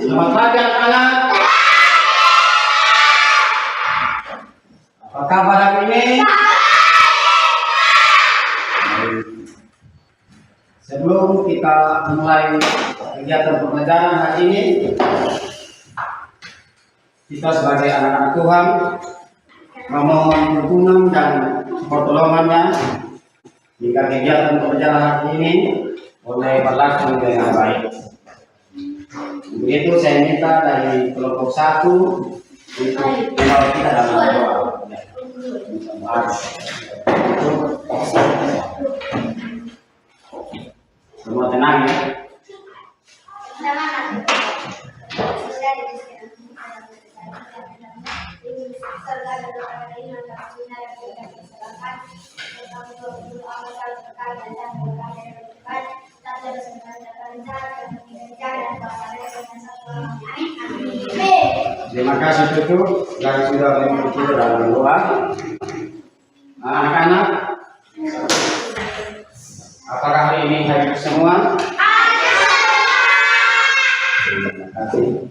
Selamat pagi anak-anak. Apa kabar hari ini? Sebelum kita mulai kegiatan pembelajaran hari ini, kita sebagai anak-anak Tuhan memohon dukungan dan pertolongannya jika kegiatan pembelajaran hari ini boleh berlangsung dengan baik. Begitu saya minta dari kelompok 1 untuk mengawal kita dalam doa. Semua tenang ya. Terima kasih Tutu yang sudah mengikuti dalam doa. Anak-anak, apakah hari ini hadir semua? Terima kasih.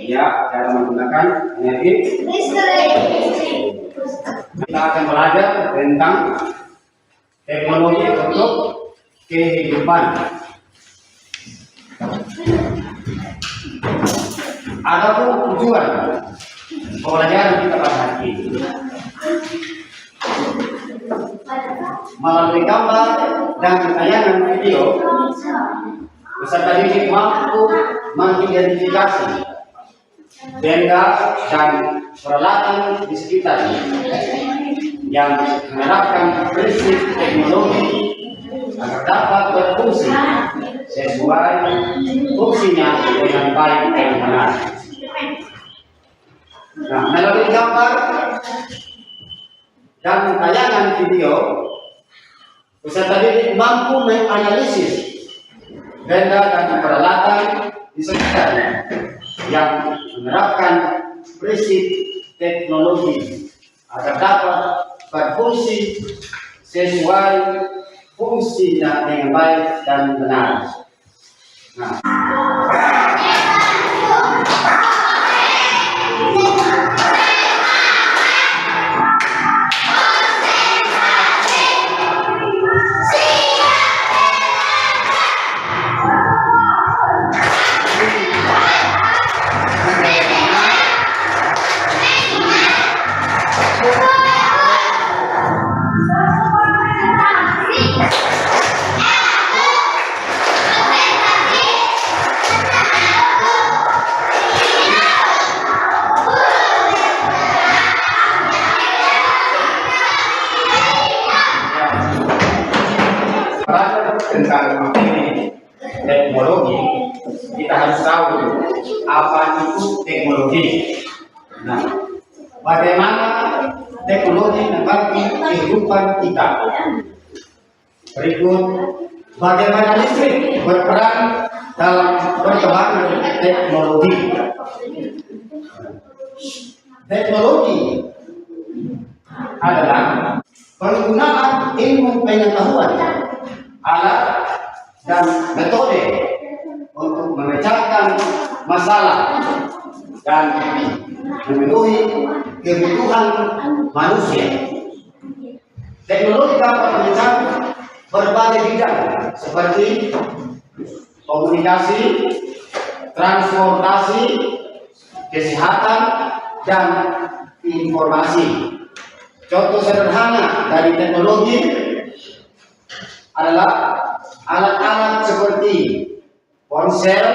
Ya, cara menggunakan energi listrik. Kita akan belajar tentang teknologi untuk kehidupan. Adapun tujuan pembelajaran kita pada hari ini melalui gambar dan tayangan video, peserta didik mampu mengidentifikasi benda dan peralatan di sekitarnya yang menerapkan prinsip teknologi agar dapat berfungsi sesuai fungsinya dengan baik dan benar. Nah, melalui gambar dan tayangan video, peserta didik mampu menganalisis benda dan peralatan di sekitarnya yang menerapkan prinsip teknologi agar dapat berfungsi sesuai fungsinya dengan baik dan benar. Nah, tentang teknologi, kita harus tahu apa itu teknologi. Nah, bagaimana teknologi membagi kehidupan kita. Berikut bagaimana listrik berperan dalam perkembangan teknologi. Teknologi adalah penggunaan ilmu pengetahuan, alat dan metode untuk memecahkan masalah dan memenuhi kebutuhan manusia. Teknologi dapat mencakup berbagai bidang seperti komunikasi, transportasi, kesehatan, dan informasi. Contoh sederhana dari teknologi adalah alat-alat seperti ponsel,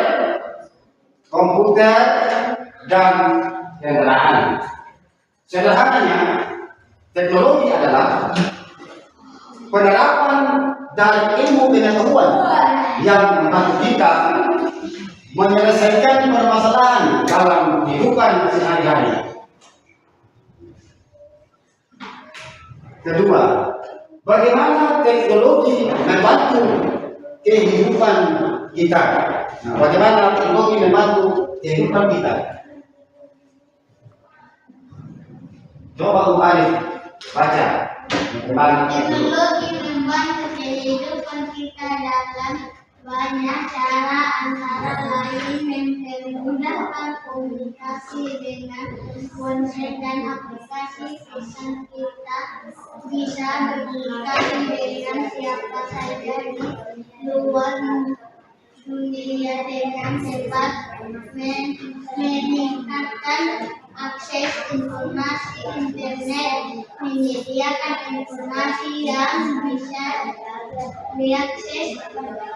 komputer, dan kendaraan. Sederhananya, teknologi adalah penerapan dari ilmu pengetahuan yang membantu kita menyelesaikan permasalahan dalam kehidupan sehari-hari. Kedua, bagaimana teknologi membantu kehidupan kita? Nah, bagaimana teknologi membantu kehidupan kita? Coba Bu Arif baca. Teknologi membantu kehidupan kita dalam banyak cara, antara lain mempermudahkan komunikasi dengan ponsel dan aplikasi. Kita bisa berkomunikasi dengan siapa saja di luar dunia dengan cepat, meningkatkan akses informasi. Internet menyediakan informasi yang bisa diakses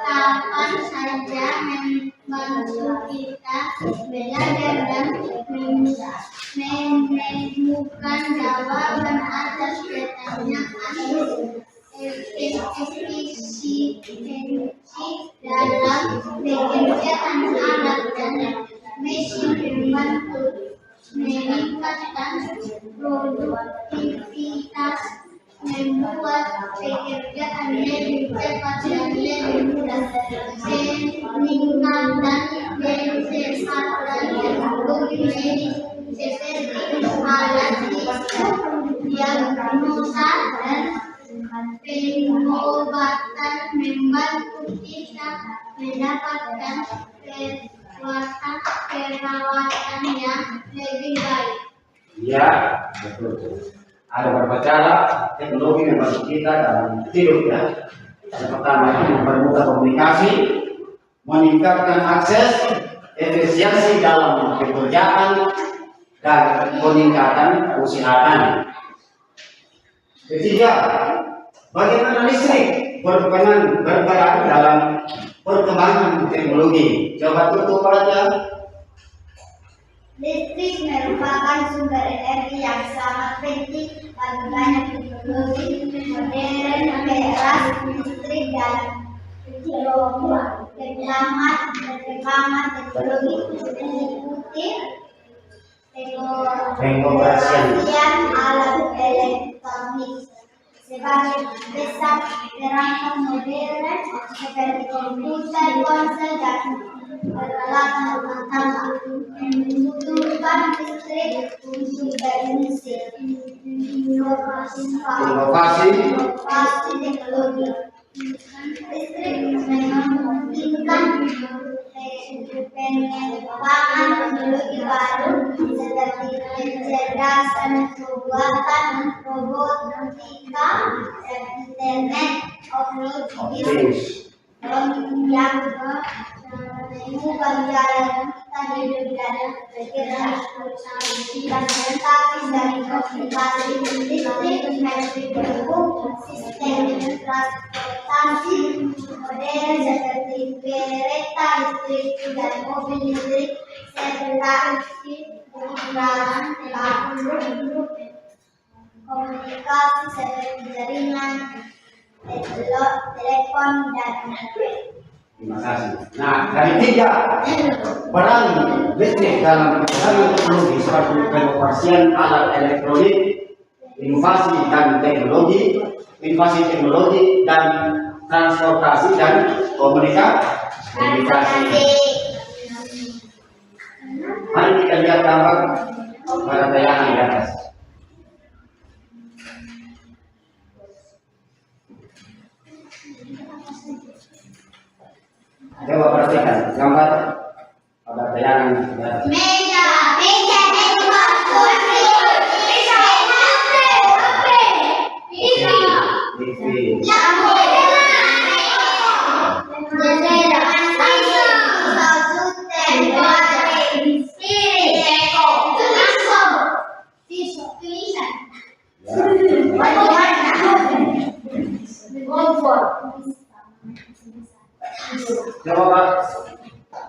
kapan saja, membantu kita belajar dan menemukan jawaban atas pertanyaan. Efisiensi dalam pekerjaan alat dan mesin membantu meningkatkan produktivitas, membuat pekerjaan lebih cepat dan lebih mudah. Meningkatkan kesehatan teknologi medis seperti alat diagnosa dan pengobatan membantu kita mendapatkan perawatan yang lebih baik. Ya, betul. Ada beberapa cara teknologi membantu kita dalam hidup ya. Yang pertama itu mempermudah komunikasi, meningkatkan akses, efisiensi dalam pekerjaan, dan peningkatan kesehatan. Ketiga, bagaimana listrik berperan dalam perkembangan teknologi? Coba tutup aja. Listrik merupakan sumber energi yang sangat penting bagi banyak teknologi modern. Peran listrik dalam perkembangan teknologi meliputi pengoperasian alat elektronik sebagai besar perangkat modern seperti komputer, ponsel, dan peralatan rumah tangga membutuhkan listrik untuk berfungsi. Inovasi teknologi listrik memungkinkan pengembangan teknologi baru seperti kecerdasan buatan, robotika, dan internet of things yang menemukan jalan kita hidup dalam bergerak dan tetapi dari komunikasi listrik mendukung sistem transportasi modern seperti kereta listrik dan mobil listrik serta kendaraan komunikasi seperti jaringan telepon dan internet. Terima kasih. Nah, dari tiga peran listrik dalam perkembangan teknologi seperti pengoperasian alat elektronik, inovasi teknologi dan transportasi dan komunikasi. Mari kita lihat gambar pada tayangan di atas. Coba perhatikan gambar pada tayangan di atas. Meja,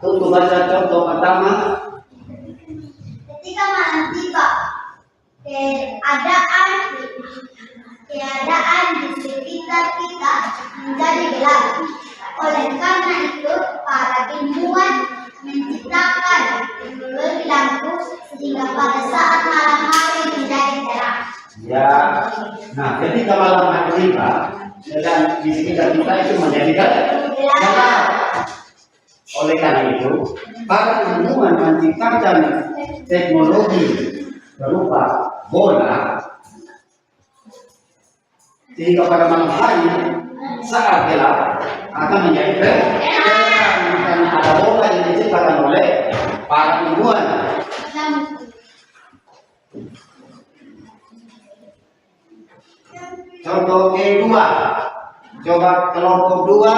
Untuk baca contoh pertama, ketika malam tiba, keadaan di sekitar kita menjadi gelap. Oleh karena itu, para ilmuwan menciptakan teknologi lampu sehingga pada saat malam hari menjadi terang. ya. Nah, ketika malam hari tiba, dan di sekitar kita itu menjadi gelap. Oleh karena itu, para ilmuwan menciptakan teknologi berupa bola sehingga pada malam hari saat gelap akan menjadi terang karena ada bola yang diciptakan oleh para ilmuwan. Contoh kedua, coba kelompok dua.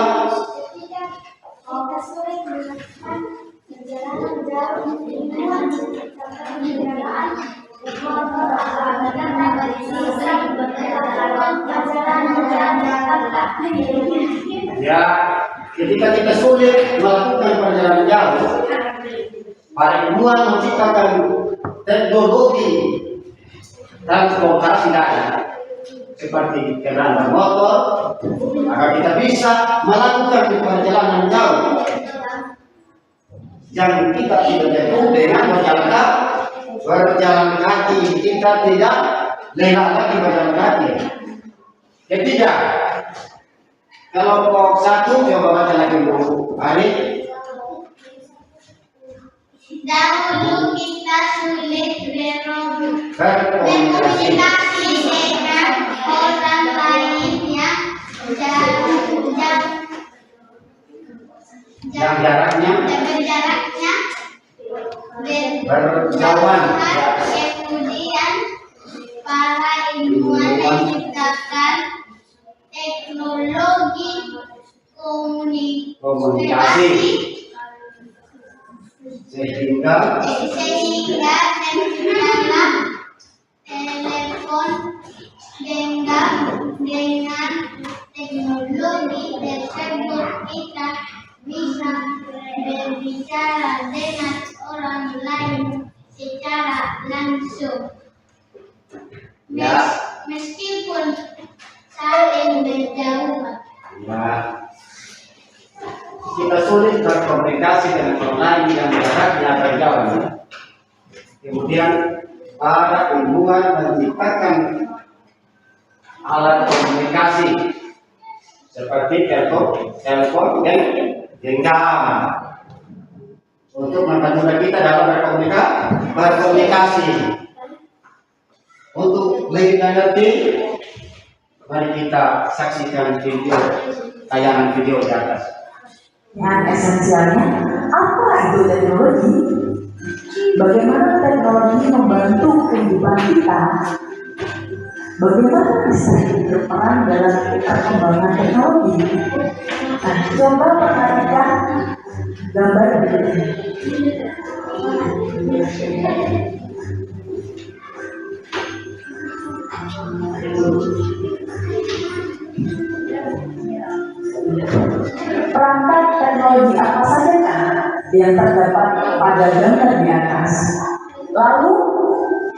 Ya, ketika kita sulit melakukan perjalanan jauh, para ilmuwan menciptakan teknologi transportasi darat seperti kendaraan bermotor agar kita bisa melakukan perjalanan jauh yang kita tidak jauh dengan berjalan kaki. Kita tidak lewat lagi berjalan kaki. Ketiga, kelompok satu, coba baca lagi dulu. Ari. Dahulu kita sulit berkomunikasi dengan orang lain yang jaraknya berjauhan. Kemudian para ilmuwan menciptakan teknologi komunikasi sehingga terciptalah telepon genggam. Dengan teknologi tersebut kita bisa berbicara dengan orang lain secara langsung, meskipun saling berjauhan. Ya, kita sulit berkomunikasi dengan orang lain yang jaraknya berjauh. Kemudian para ilmuwan menciptakan alat komunikasi seperti telepon genggam untuk membantu kita dalam berkomunikasi. Untuk lebih lanjut, mari kita saksikan tayangan video di atas. Yang esensialnya, apa itu teknologi? Bagaimana teknologi membantu kehidupan kita? Bagaimana bisa berperan dalam perkembangan teknologi? Nah, coba perhatikan gambar berikut ini. Perangkat teknologi apa saja yang terdapat pada gambar di atas? Lalu,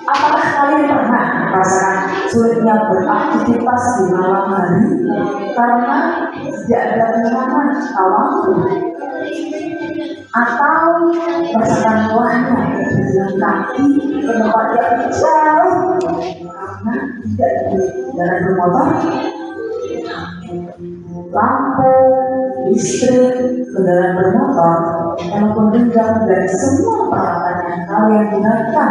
apakah kalian pernah merasakan sulitnya beraktivitas di malam hari karena tidak ada penerangan waktu? Atau merasakan lelahnya berjalan kaki ke tempat yang jauh karena tidak ada kendaraan bermotor? Lampu, listrik, kendaraan bermotor, telepon genggam, dan semua peralatan yang kalian gunakan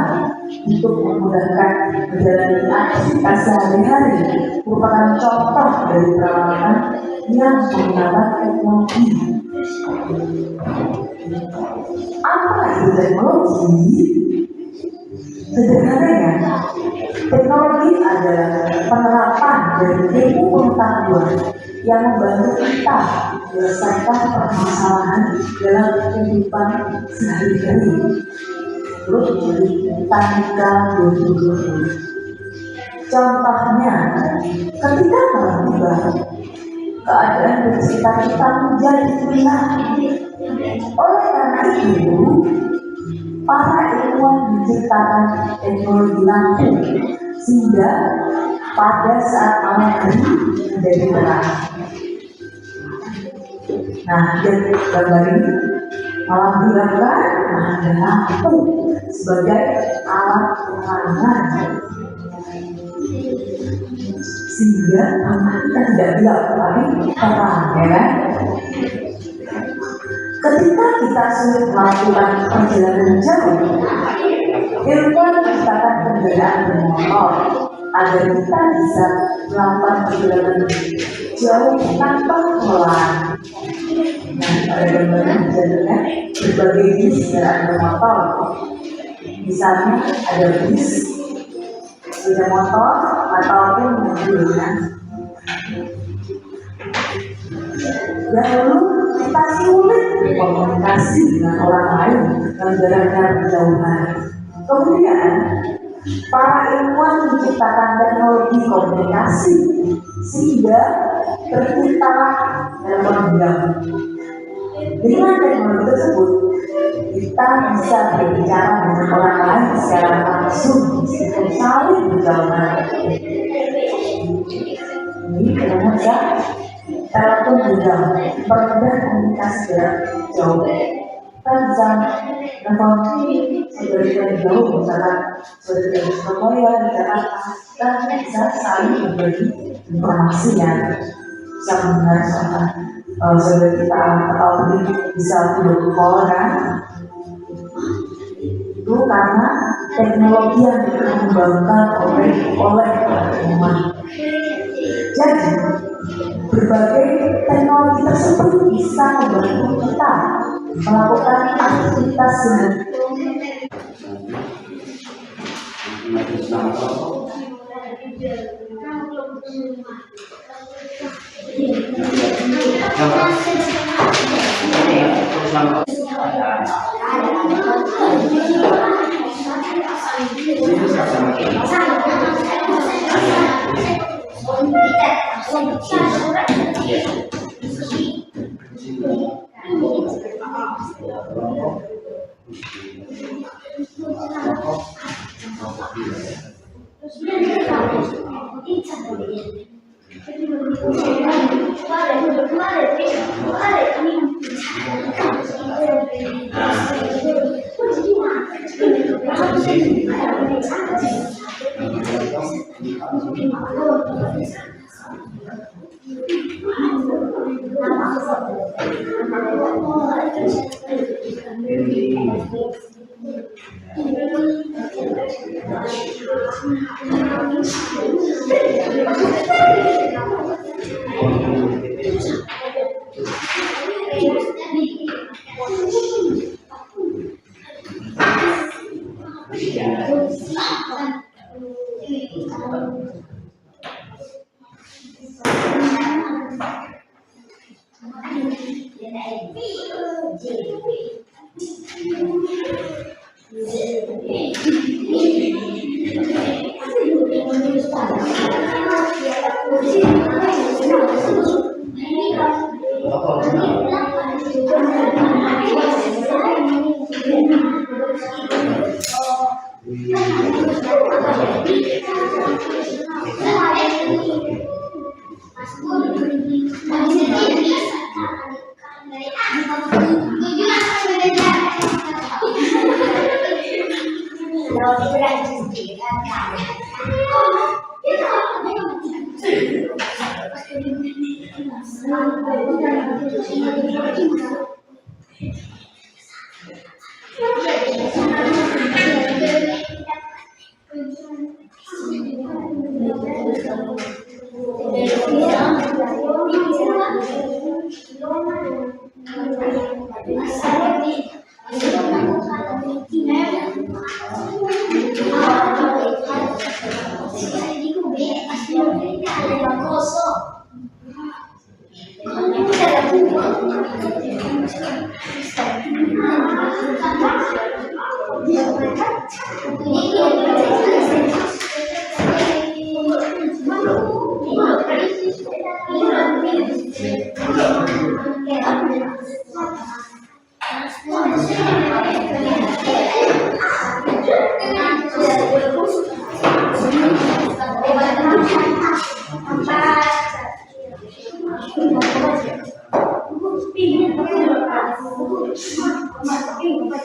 untuk memudahkan menjalani aktivitas sehari-hari merupakan contoh dari peralatan yang menggunakan teknologi. Apa itu teknologi? Sederhananya, teknologi adalah penerapan dari ilmu pengetahuan yang membantu kita menyelesaikan permasalahan dalam kehidupan sehari-hari. Menurut dari Tanika 2020. Contohnya, ketika malam tiba, keadaan di sekitar kita menjadi gelap. Oleh karena itu, para ilmuwan menciptakan teknologi lampu sehingga pada saat malam hari menjadi terang. Nah, gambar ini malam digunakan ada lampu sebagai alat penerangan sehingga kita tidak gelap tapi terang, ya kan? Ketika kita sulit melakukan perjalanan jauh, ilmuwan menciptakan kendaraan bermotor agar kita bisa melakukan perjalanan jauh tanpa kelelahan. Nah, pada gambar ini berbagai jenis kendaraan bermotor. Misalnya ada bis, sepeda motor, ataupun mobil. Dahulu kita sulit berkomunikasi dengan orang lain yang jaraknya berjauhan. Kemudian para ilmuwan menciptakan teknologi komunikasi sehingga terciptalah telepon genggam. Dengan teknologi tersebut kita bisa berbicara dengan orang lain secara langsung meskipun saling berjauhan. Ini ternyata telepon genggam mempermudah komunikasi jarak jauh. Kita bisa telepon saudara jauh, misalkan saudara dari Surabaya, di Jakarta, dan bisa saling berbagi informasi yang bisa mendengar saudara kita atau bisa video call kan. Itu karena teknologi yang dikembangkan oleh ilmuwan. Jadi berbagai teknologi tersebut bisa membantu kita melakukan aktivitas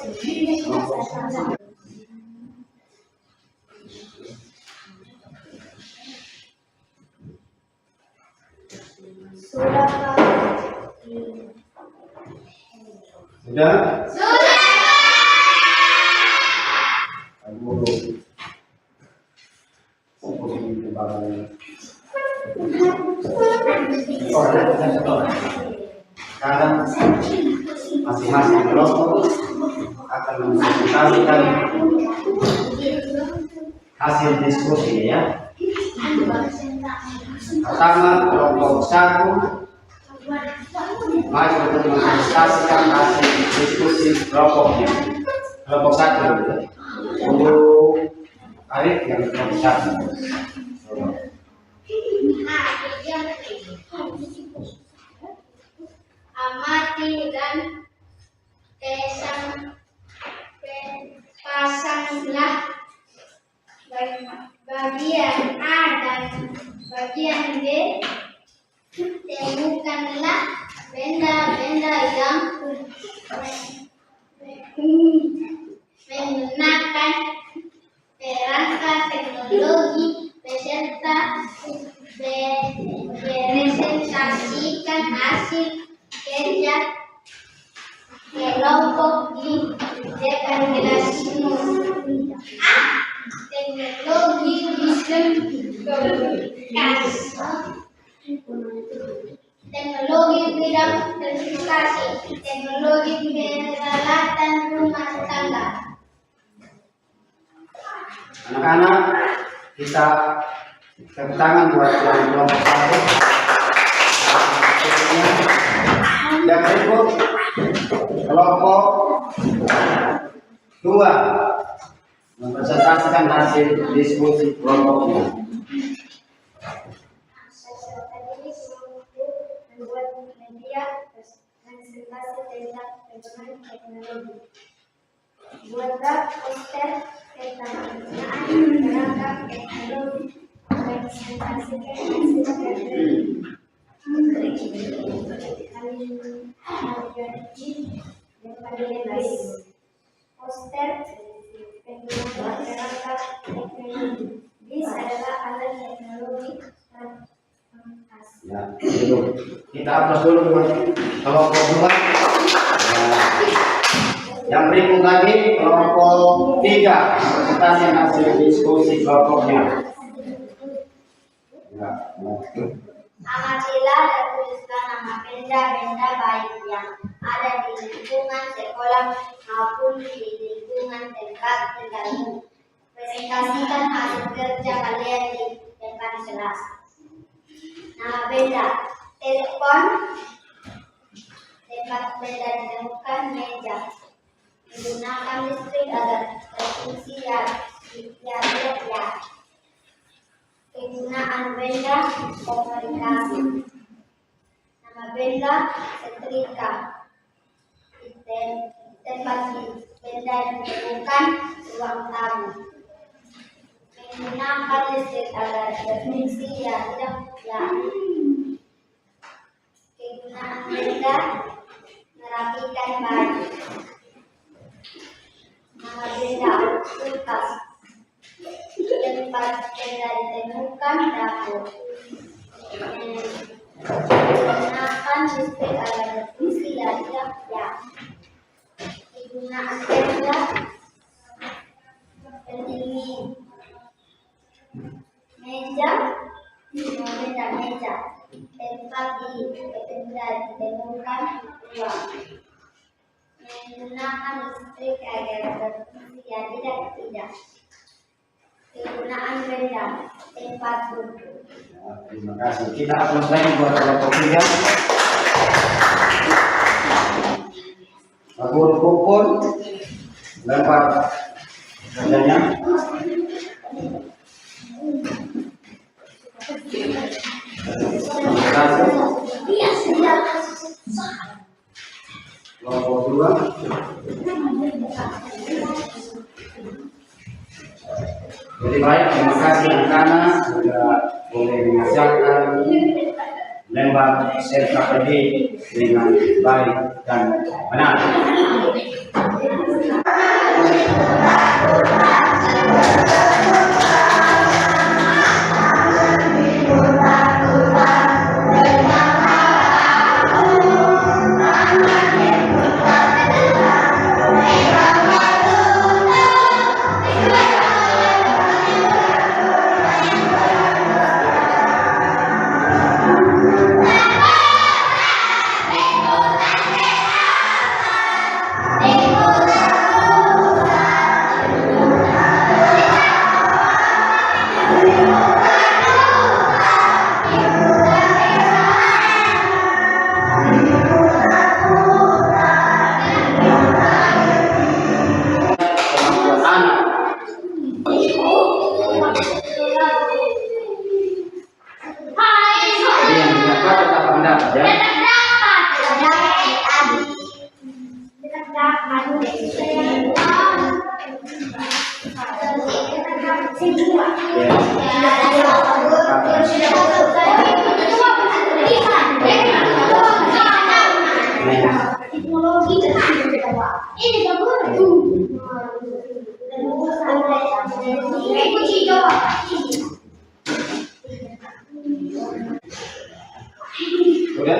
Sudah Pak. Sudah? Sudah. Guru. Sekarang masing-masing kelompok akan mempresentasikan hasil diskusi ya. Pertama, kelompok 1 maju untuk mempresentasikan hasil diskusi kelompoknya. Kelompok 1 untuk Arif yang kelompok 1. Amati dan pasanglah bagian A dan bagian B. Temukanlah benda-benda yang menggunakan perangkat teknologi beserta merepresentasikan hasil kerja kelompok di depan kelasmu. A. Teknologi sistem komunikasi. Teknologi bidang telekomunikasi. Teknologi peralatan rumah tangga. Anak-anak, kita tepuk tangan buat yang kelompok 1. Yang berikut kelompok 2 mempresentasikan hasil diskusi kelompoknya. Membuat media presentasi tentang perkembangan teknologi. Buatlah poster tentang penggunaan perangkat teknologi presentasikan hasil kerja. Poster penggunaan perangkat teknologi. This adalah alat teknologi Ya, itu. Kita atas dulu buat kelompok 2. Yang berikut lagi kelompok 3 presentasi hasil diskusi kelompoknya. Ya, Amatilah dan tuliskan nama benda-benda baik yang ada di lingkungan sekolah maupun di lingkungan tempat tinggalmu. Presentasikan hasil kerja kalian di depan kelas. Nama benda, telepon, tempat benda ditemukan meja. Menggunakan listrik agar berfungsi ya. Penggunaan benda komunikasi. Nama benda setrika. Tempat benda ditemukan ruang tamu. Menggunakan listrik agar berfungsi ya. Penggunaan benda merapikan baju. Nama benda kulkas. Tempat benda ditemukan dapur. Menggunakan listrik agar berfungsi ya. Penggunaan benda pendingin. Meja, tempat benda ditemukan ruang. Menggunakan listrik agar berfungsi ya. Tidak. Penggunaan benda tempat duduk. ya, terima kasih. Kita aplaus lagi buat kelompok 3. Pak Guru pukul lempar kerjanya. Terima kasih. Kelompok 2. Jadi baik, terima kasih anak-anak sudah boleh mengerjakan lembar SKPD dengan baik dan benar. Sudah?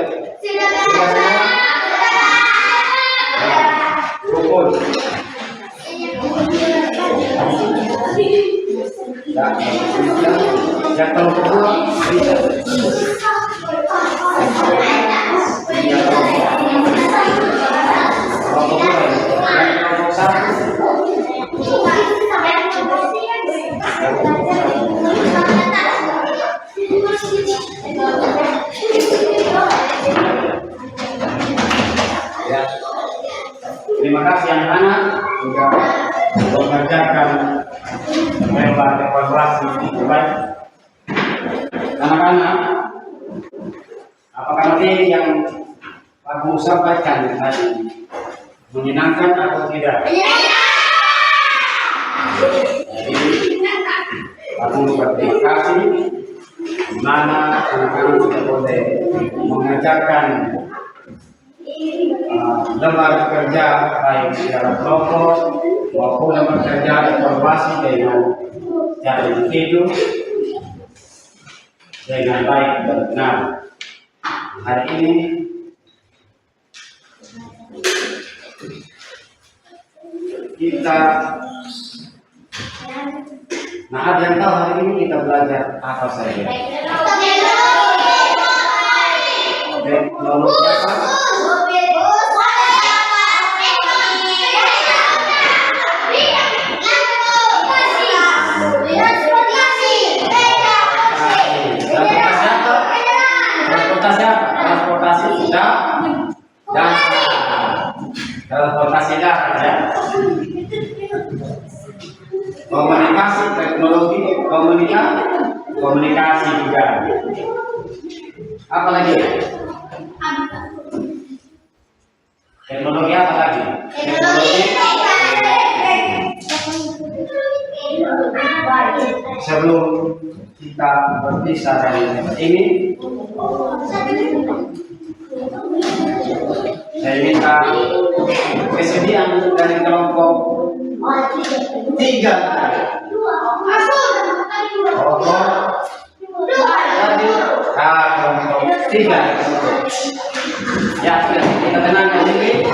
Rukun. Yang kalau kedua bisa. Kalau kedua, yang kelompok satu. Ya. Terima kasih anak-anak sudah mengerjakan lewat evaluasi yang baik. Anak-anak, apakah materi yang aku sampaikan tadi menyenangkan atau tidak? Jadi, aku berterima kasih di mana anak-anak sudah boleh mengerjakan lembar kerja baik secara kelompok maupun lembar kerja evaluasi dengan cara individu dengan baik dan benar. Hari ini kita ada yang tahu hari ini kita belajar apa saja? Teknologi apa? Transportasi sudah dan transportasi darat ya. Komunikasi, teknologi, komunikasi juga. Apa lagi? Teknologi apa lagi? Teknologi. Sebelum kita berpisah dari tempat ini, saya minta kesediaan dari kelompok 3. Kelompok 3. Ya, kita tenangkan diri.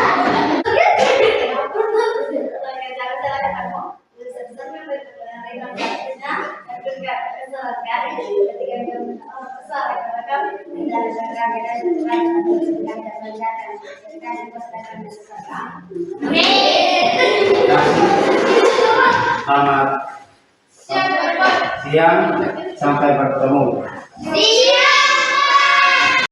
Selamat siang, sampai bertemu.